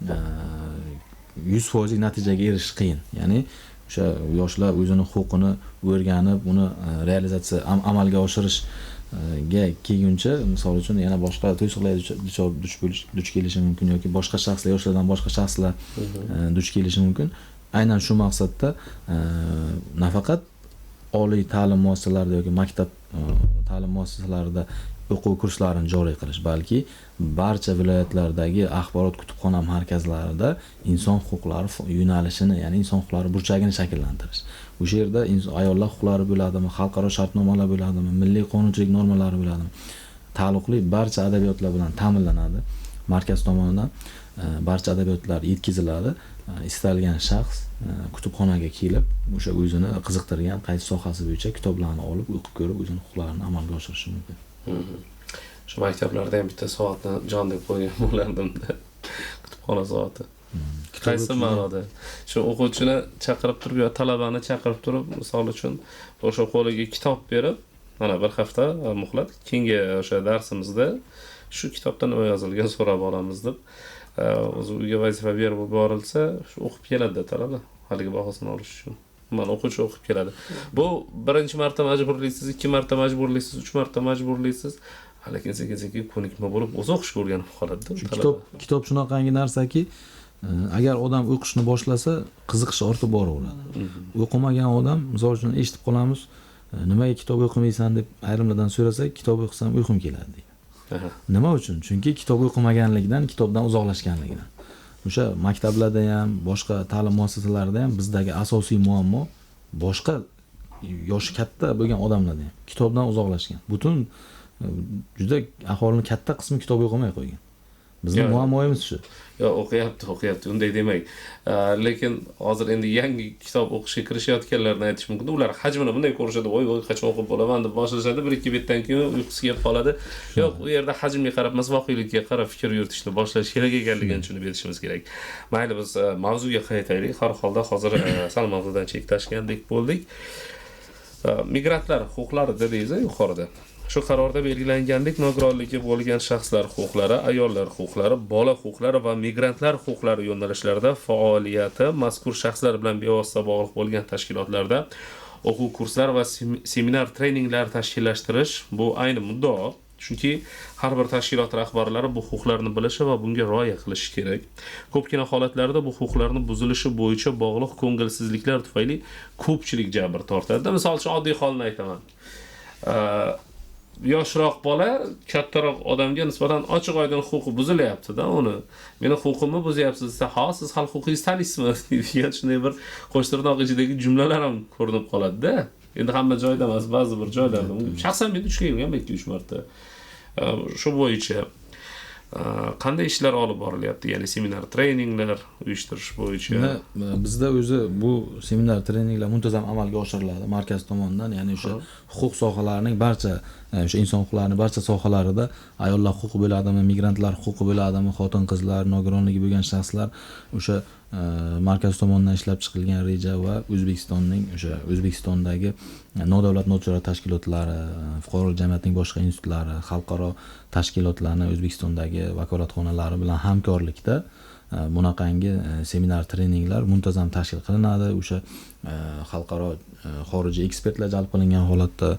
100% natijaga erishish qiyin. Ya'ni o'sha yoshlar o'zini huquqini o'rganib, uni realizatsiya amalga oshirishga kelguncha, misol uchun yana boshqa to'siqlarga duch kelishi mumkin yoki boshqa shaxslar, yoshlardan boshqa shaxslar duch kelishi mumkin. Aynan shu maqsadda nafaqat oliy ta'lim muassasalarida yoki maktab ta'lim muassasalarida o'quv kurslarini joriy qilish, balki barcha viloyatlardagi axborot kutubxona markazlarida inson huquqlari yo'nalishini, ya'ni inson huquqlari burchagini shakllantirish. O'sha yerda ayollar huquqlari bo'ladimi, xalqaro shartnomalar bo'ladimi, milliy qonunchilik normalari bo'ladimi, taalluqli barcha adabiyotlar bilan ta'minlanadi. Markaz tomonidan barcha adabiyotlar yetkaziladi. Istalgan shaxs kutubxonaga kelib, o'sha o'zini qiziqtirgan qaysi sohasi bo'yicha kitoblarni olib, o'qib ko'rib, o'zini huquqlarini amalga oshirishi mumkin. Shu maktablarda ham bitta soatni jon deb qo'ygan bo'lardim-da. Kutubxona soati. Qaysi ma'noda? Shu o'quvchini chaqirib turib yo talabani chaqirib turib, misol uchun o'sha qo'liga kitob berib, mana bir hafta muhlat, keyingi o'sha darsimizda shu kitobda nima yozilgan so'rab olamiz deb o'zi uyga vazifa berib borilsa, shu o'qib keladi talaba, haligi bahosini olish uchun. Mana o'quvchi o'qib keladi. Bu birinchi marta majburlisiz, 2 marta majburlisiz, 3 marta majburlisiz, lekin sekin ko'nikma bo'lib o'zi o'qishga o'rganib qoladi-da. Kitob shunaqangi narsaki, agar odam o'qishni boshlasa, qiziqishi ortib boraveradi. O'qimagan odam, misol uchun eshitib qolamiz, nimaga kitob o'qimaysan deb ayrimlardan so'rasak, kitob o'qisam uyqum keladi deydi. Nima uchun? Chunki kitob o'qimaganligidan, kitobdan uzoqlashganligidan. O'sha maktablarda ham, boshqa ta'lim muassasalarida ham bizdagi asosiy muammo boshqa yoshi katta bo'lgan odamlarda ham kitobdan uzoqlashgan. Butun juda aholining katta qismi kitob o'qimay qo'ygan. Bizning muammoyimiz shu. Yo, o'qiyapti, unday demang. Lekin hozir endi yangi kitob o'qishga kirishayotganlarni aytish mumkin. Ular hajmini bunday ko'rishadi, voy qachon o'qib bo'laman deb boshlashadi, 1-2 betdan keyin uyqusi kelib qoladi. Yo'q, u yerda hajmga qarab emas, voqelikka qarab fikr yuritishni boshlash kerak ekanligini tushunib yetishimiz kerak. Mayli, biz mavzuga qaytaylik. Har holda hozir sal mavzudan chetlashgandek bo'ldik. Migrantlar huquqlari dedingiz yuqorida. Shu qarorda belgilangandek nogironligi bo'lgan shaxslar huquqlari, ayollar huquqlari, bola huquqlari va migrantlar huquqlari yo'nalishlarida faoliyati mazkur shaxslar bilan bevosita bog'liq bo'lgan tashkilotlarda o'quv kurslari va seminar treninglar tashkillashtirish bu ayni muddao. Chunki har bir tashkilot rahbarlari bu huquqlarni bilishi va bunga rioya qilishi kerak. Ko'pgina holatlarda bu huquqlarning buzilishi bo'yicha bog'liq ko'ngilsizliklar tufayli ko'pchilik jabr tortadi. Misol uchun oddiy holni aytaman. Yoshroq bola kattaroq odamga nisbatan ochiq-oydin huquqi buzilyapti-da uni. Meni huquqimni buzyapsiz desa, "Ha, siz hal huquqingizni taniysizmi?" degan shunday bir qo'shtirnoq ichidagi jumlalar ham ko'rinib qoladi-da. Endi hamma joyda emas, ba'zi bir joylarda. Shaxsan men duch kelgan 2-3 marta. Shu bo'yicha qanday ishlar olib borilyapti? Ya'ni seminar, treninglar uyushtirish bo'yicha. Bizda o'zi bu seminar, treninglar muntazam amalga oshiriladi markaz tomonidan, ya'ni o'sha huquq sohalarining barcha o'sha inson huquqlarining barcha sohalarida ayollar huquqi bo'ladimi, migrantlar huquqi bo'ladimi, xotin-qizlar, nogironligi bo'lgan shaxslar o'sha markaz tomonidan ishlab chiqilgan reja va O'zbekistondagi nodavlat notijorat tashkilotlari, fuqarolik jamiyatining boshqa institutlari, xalqaro tashkilotlarni O'zbekistondagi vakolatxonalari bilan hamkorlikda bunaqangi seminar, treninglar muntazam tashkil qilinadi. O'sha xalqaro xorijiy ekspertlar jalb qilingan holatda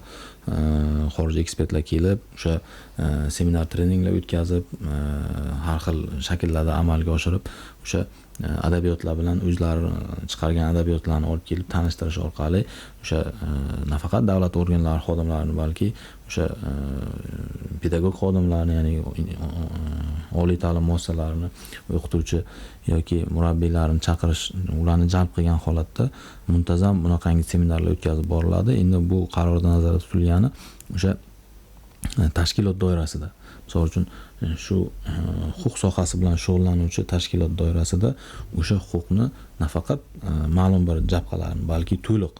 xorijiy ekspertlar kelib, o'sha seminar, treninglar o'tkazib, har xil shakllarda amalga oshirib, o'sha adabiyotlar bilan o'zlari chiqargan adabiyotlarni olib kelib tanishtirish orqali o'sha nafaqat davlat organlari xodimlarini, balki o'sha pedagog xodimlarni, ya'ni oliy ta'lim muassasalarini o'qituvchi yoki murabbiylarni chaqirish, ularni jalb qilgan holatda muntazam bunaqangi seminarlar o'tkazib boriladi. Endi bu qarorda nazarda tutilgani o'sha tashkilot doirasida, misol uchun shu huquq sohasi bilan shug'ullanuvchi tashkilot doirasida o'sha huquqni nafaqat ma'lum bir jabhalarni, balki to'liq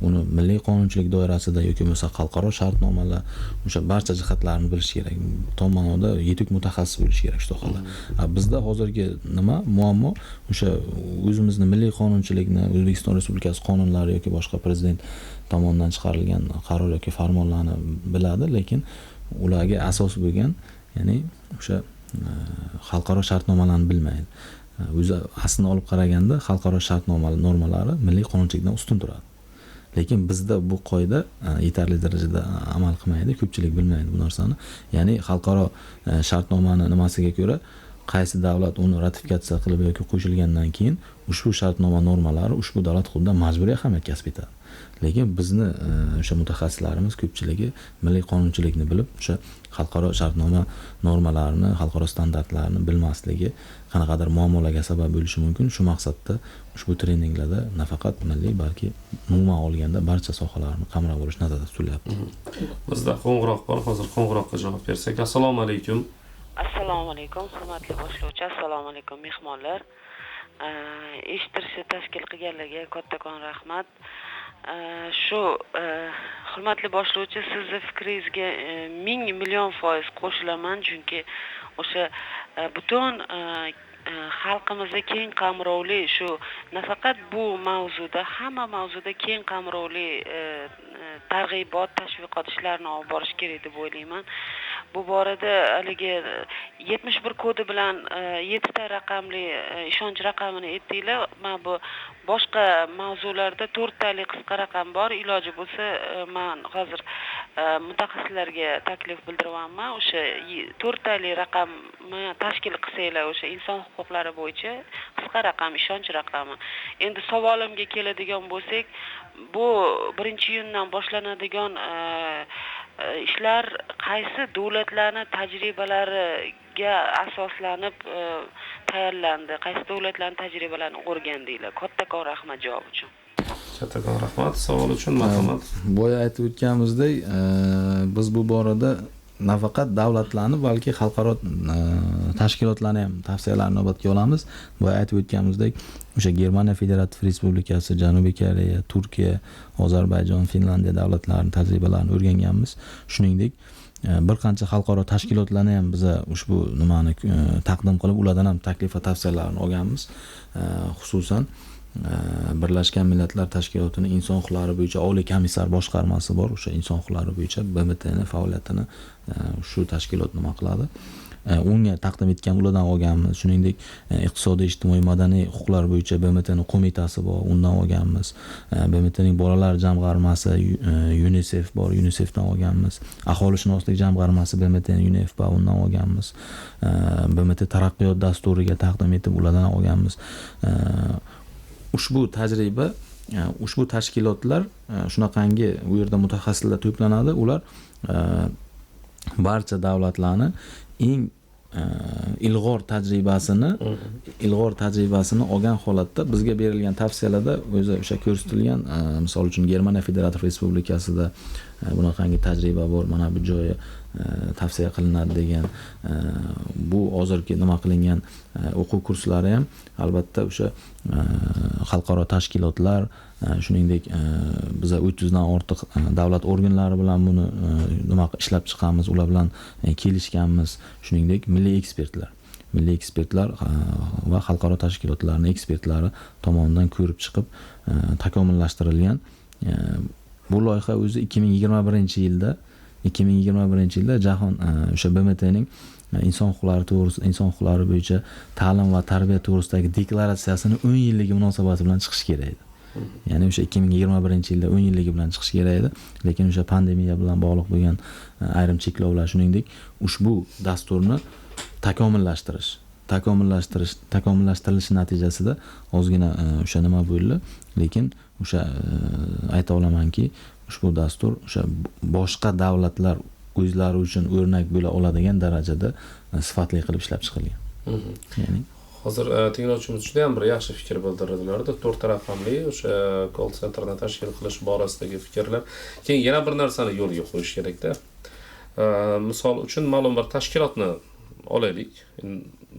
uni milliy qonunchilik doirasida yoki bo'lmasa xalqaro shartnomalar, o'sha barcha jihatlarini bilish kerak. Tom ma'noda yetuk mutaxassis bo'lish kerak shu sohada. Bizda hozirgi muammo o'sha o'zimizni milliy qonunchilikni, O'zbekiston Respublikasi qonunlari yoki boshqa prezident tomonidan chiqarilgan qaror yoki farmonlarni biladi, lekin ularga asos bo'lgan, ya'ni o'sha xalqaro shartnomalarni bilmaydi. O'zi aslini olib qaraganda xalqaro shartnoma normalari milliy qonunchilikdan ustun turadi. Lekin bizda bu qoida yetarli darajada amal qilmaydi, ko'pchilik bilmaydi bu narsani. Ya'ni xalqaro shartnomani nimasiga ko'ra qaysi davlat uni ratifikatsiya qilib yoki qo'shilgandan keyin ushbu shartnoma normalari ushbu davlat huquqidan majburiy ahamiyat kasb etadi. Lekin bizni o'sha mutaxassislarimiz ko'pchiligi milliy qonunchilikni bilib, o'sha xalqaro shartnoma normalarini, xalqaro standartlarni bilmasligi qanaqadir muammolarga sabab bo'lishi mumkin. Shu maqsadda ushbu treninglarda nafaqat milliy, balki umuman olganda barcha sohalarni qamrab olish nazarda tutilyapti. Bizda qo'ng'iroq bor, hozir qo'ng'iroqqa javob bersak. Assalomu alaykum. Assalomu alaykum, hurmatli boshlovchi, assalomu alaykum mehmonlar. Eshittirishni tashkil qilganlarga kattakon rahmat. Shu hurmatli boshlovchi, sizni fikringizga 1000 % qo'shilaman, chunki o'sha butun xalqimizda keng qamrovli shu nafaqat bu mavzuda, hamma mavzuda keng qamrovli targ'ibot, tashviqot ishlarini olib borish kerak deb o'ylayman. Bu borada haligi 71 kodi bilan 7 ta raqamli ishonch raqamini aytdinglar. Men bu boshqa mavzularda 4 talik qisqa raqam bor. Iloji bo'lsa, men hozir mutaxassislarga taklif bildiryapman. O'sha 4 talik raqamni tashkil qilsanglar, o'sha inson huquqlari bo'yicha qisqa raqam, ishonch raqami. Endi savolimga keladigan bo'lsak, bu 1-iyundan boshlanadigan ishlar qaysi davlatlarning tajribalariga asoslanib tayyorlandi? Qaysi davlatlarning tajribalarini o'rgandinglar? Kattakon rahmat javob uchun. Kattakon rahmat savol uchun. Marhamat. Boya aytib o'tganimizdek, biz bu borada nafaqat davlatlarni, balki xalqaro tashkilotlarni ham tavsiyalarini inobatga olamiz. Boya aytib o'tganimizdek, o'sha Germaniya Federativ Respublikasi, Janubiy Koreya, Turkiya, Ozarbayjon, Finlandiya davlatlarining tajribalarini o'rganganmiz. Shuningdek, bir qancha xalqaro tashkilotlarni ham biz ushbu nimani taqdim qilib, ulardan ham taklif va tavsiyalarini olganmiz. Xususan Birlashgan Millatlar Tashkilotining inson huquqlari bo'yicha oliy komissar boshqarmasi bor. O'sha inson huquqlari bo'yicha BMTning faoliyatini shu tashkilot nima qiladi? Unga taqdim etgan ulardan olganmiz. Shuningdek, iqtisodiy, ijtimoiy, madaniy huquqlar bo'yicha BMTning qo'mitasi bor, undan olganmiz. BMTning bolalar jamg'armasi UNICEF bor, UNICEFdan olganmiz. Aholishunoslik jamg'armasi BMTning UNEF bor, undan olganmiz. BMT taraqqiyot dasturiga taqdim etib ulardan olganmiz. Ushbu tajriba, ushbu tashkilotlar shunaqangi u yerda mutaxassislar to'planadi. Ular barcha davlatlarni eng ilg'or tajribasini olgan holatda bizga berilgan tavsiyalarda o'zi o'sha ko'rsatilgan, misol uchun Germaniya Federativ Respublikasida bunaqangi tajriba bor, mana bu joyi tavsiya qilinadi degan, bu hozirgi nima qilingan o'quv kurslari ham albatta o'sha xalqaro tashkilotlar, shuningdek biz 300 dan ortiq davlat organlari bilan buni nima ishlab chiqamiz, ular bilan kelishganmiz. Shuningdek milliy ekspertlar va xalqaro tashkilotlarning ekspertlari tomonidan ko'rib chiqib takomillashtirilgan. Bu loyiha o'zi 2021-yilda jahon o'sha BMTning inson huquqlari bo'yicha ta'lim va tarbiya to'g'risidagi deklaratsiyasini 10 yilligi munosabati bilan chiqish kerak edi. Ya'ni o'sha 2021-yilda 10 yilligi bilan chiqish kerak edi, lekin o'sha pandemiya bilan bog'liq bo'lgan ayrim cheklovlar, shuningdek ushbu dasturni takomillashtirilishi natijasida ozgina o'sha nima bo'ldi, lekin o'sha ayta olamanki, ushbu dastur o'sha boshqa davlatlar o'zlari uchun o'rnak bo'la oladigan darajada sifatli qilib ishlab chiqilgan. Ya'ni hozir tinglovchimiz juda ham bir yaxshi fikr bildirdilar. 4 raqamli o'sha call centerni tashkil qilish borasidagi fikrlar. Keyin yana bir narsani yo'lga qo'yish kerak-da. Misol uchun ma'lum bir tashkilotni olaylik.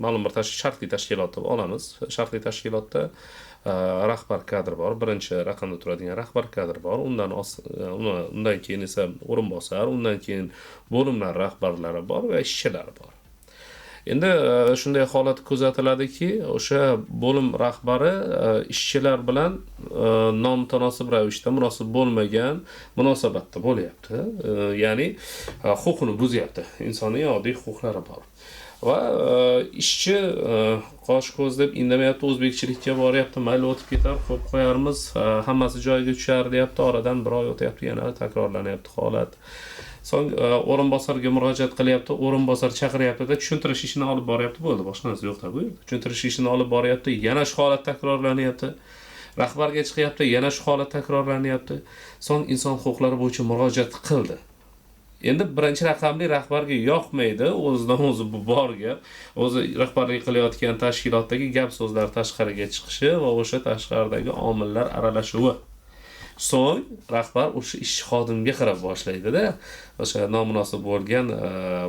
Ma'lum bir shartli tashkilotni olamiz. Shartli tashkilotda rahbar kadr bor. Birinchi raqamda turadigan rahbar kadr bor. Undan keyin esa o'rinbosar, undan keyin bo'limlar rahbarlari bor va ishchilar bor. Endi shunday holat kuzatiladiki, o'sha bo'lim rahbari ishchilar bilan nomutanosib ravishda munosib bo'lmagan munosabatda bo'lyapti. Ya'ni huquqini buzyapti. Insoniy oddiy huquqlari bor. Va ishchi qosh ko'z deb indamayapti, o'zbekchilikka boryapti, mayli o'tib ketar, qo'yib qo'yarmiz, hammasi joyiga tushar deyapti, oradan bir oy o'tyapti, yana takrorlanyapti holat. So'ng o'rinbosarga murojaat qilyapti, o'rinbosar chaqiryapti-da, tushuntirish ishini olib boryapti, bo'ldi, boshqa narsa yo'q-da bu yerda. Tushuntirish ishini olib boryapti, yana shu holat takrorlanyapti. Rahbarga chiqyapti, yana shu holat takrorlanyapti. So'ng inson huquqlari bo'yicha murojaat qildi. Endi birinchi raqamli rahbarga yoqmaydi, o'zidan o'zi bu bor gap, o'zi rahbarlik qilayotgan tashkilotdagi gap so'zlar tashqariga chiqishi va o'sha tashqaridagi omillar aralashuvi. So'ng rahbar o'sha ishchi xodimga qarab boshlaydi-da, o'sha nomunosib bo'lgan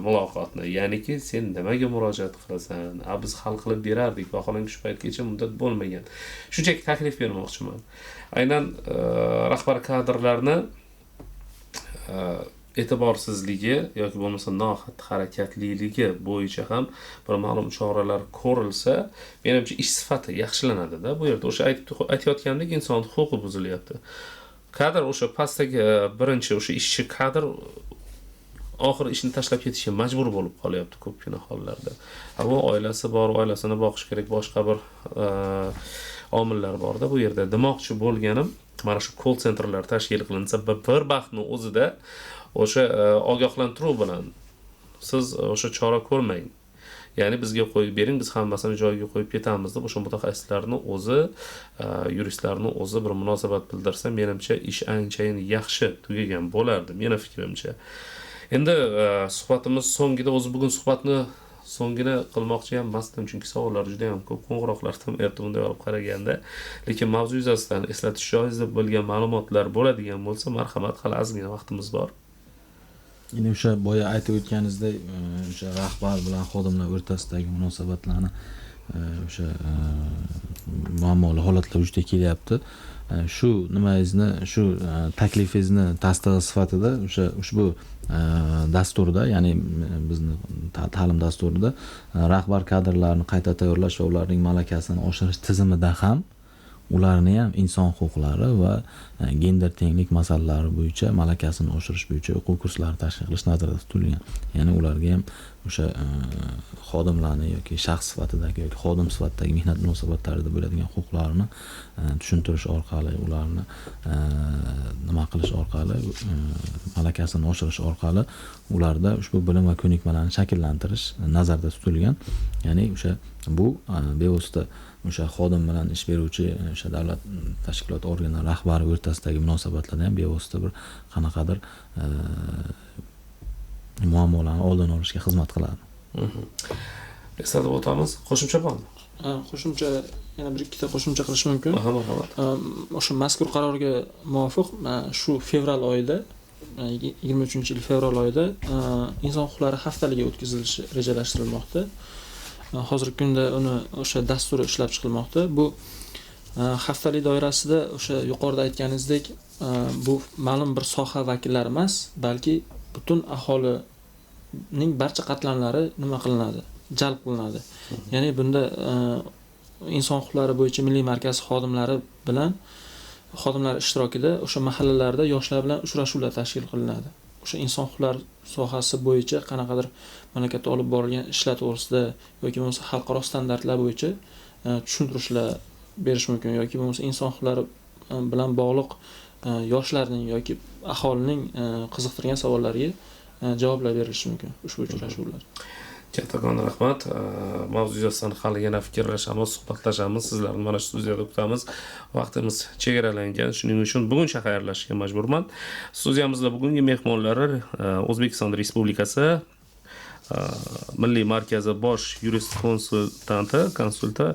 muloqotni. Ya'niki sen nimaga murojaat qilasan? Biz hal qilib berardik, vaholanki shu paytgacha muddat bo'lmagan. Shunchaki taklif bermoqchiman. Aynan rahbar kadrlarni e'tiborsizligi yoki bo'lmasa noxatti harakatliligi bo'yicha ham bir ma'lum choralar ko'rilsa, menimcha ish sifati yaxshilanadi-da. Bu yerda o'sha aytayotgandek inson huquqi buzilyapti. Kadr o'sha pastdagi birinchi o'sha ishchi kadr oxir ishni tashlab ketishga majbur bo'lib qolyapti ko'pgina hollarda. Bu oilasi bor, oilasini boqish kerak, boshqa bir omillar bor-da bu yerda. Demoqchi bo'lganim, mana shu call centerlar tashkil qilinsa, bir vaqtning o'zida o'sha ogohlantiruv bilan siz o'sha chora ko'rmang. Ya'ni bizga qo'yib bering, biz hammasini joyiga qo'yib ketamiz deb o'sha mutaxassislarning o'zi, yuristlarning o'zi bir munosabat bildirsa, menimcha ish anchayin yaxshi tugagan bo'lardi, meni fikrimcha. Endi suhbatimiz so'ngida o'zi bugun suhbatni so'ngini qilmoqchi ham emasdim, chunki savollar juda ham ko'p, qo'ng'iroqlardan erta bunday olib qaraganda, lekin mavzu yuzasidan eslatish joiz deb bilgan ma'lumotlar bo'ladigan bo'lsa, marhamat, hali ozgina vaqtimiz bor. Yine o'sha boya aytib o'tganingizdek, o'sha rahbar bilan xodimlar o'rtasidagi munosabatlarni o'sha muammoli holatlar juda kelyapti. Shu nimangizni, shu taklifingizni tasdig'i sifatida o'sha ushbu dasturda, ya'ni bizni ta'lim dasturida rahbar kadrlarni qayta tayyorlash va ularning malakasini oshirish tizimida ham ularni ham inson huquqlari va gender tenglik masalalari bo'yicha malakasini oshirish bo'yicha o'quv kurslari tashkil qilish nazarda tutilgan. Ya'ni ularga ham o'sha xodimlarni yoki shaxs sifatidagi yoki xodim sifatidagi mehnat munosabatlarida bo'ladigan huquqlarini tushuntirish orqali, ularni nima qilish orqali, malakasini oshirish orqali ularda ushbu bilim va ko'nikmalarni shakllantirish nazarda tutilgan. Ya'ni o'sha bu bevosita o'sha xodim bilan ish beruvchi o'sha davlat tashkilot organlari rahbari o'rtasidagi munosabatlarda ham bevosita bir qanaqadir muammolarni oldini olishga xizmat qiladi. Eslatib o'tamiz. Qo'shimcha bormi? Qo'shimcha yana bir ikkita qo'shimcha qilish mumkin. Marhamat. O'sha mazkur qarorga muvofiq shu fevral oyida 23-yil fevral oyida inson huquqlari haftaligi o'tkazilishi rejalashtirilmoqda. Hozirgi kunda uni o'sha dasturi ishlab chiqilmoqda. Bu haftalik doirasida o'sha yuqorida aytganingizdek, bu ma'lum bir soha vakillari emas, balki butun aholining barcha qatlamlari nima qilinadi, jalb qilinadi. Ya'ni bunda inson huquqlari bo'yicha milliy markaz xodimlari bilan xodimlar ishtirokida o'sha mahallalarda yoshlar bilan uchrashuvlar tashkil qilinadi. O'sha inson huquqlari sohasi bo'yicha qanaqadir mamlakatda olib borilgan ishlar to'g'risida yoki bo'lmasa xalqaro standartlar bo'yicha tushuntirishlar berish mumkin yoki bo'lmasa inson huquqlari bilan bog'liq yoshlarning yoki aholining qiziqtirgan savollariga javoblar berilishi mumkin ushbu uchrashuvlar. Kattakon rahmat. Mavzu yuzasidan hali yana fikrlashamiz, suhbatlashamiz. Sizlarni mana shu studiyada kutamiz. Vaqtimiz chegaralangan. Shuning uchun buguncha xayrlashishga majburman. Studiyamizda bugungi mehmonlari O'zbekiston Respublikasi Milliy markazi bosh yurist konsulti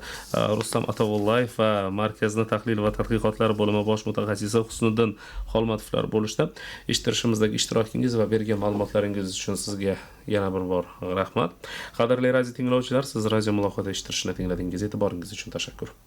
Rustam Atog'ullayev va markazni tahlil va tadqiqotlar bo'limi bosh mutaxassisi Husniddin Xolmatovlar bo'lishdi. Eshittirishimizdagi ishtirokingiz va bergan ma'lumotlaringiz uchun sizga yana bir bor rahmat. Qadrli radio tinglovchilar, siz radio mulohada eshittirishni tingladingiz. E'tiboringiz uchun tashakkur.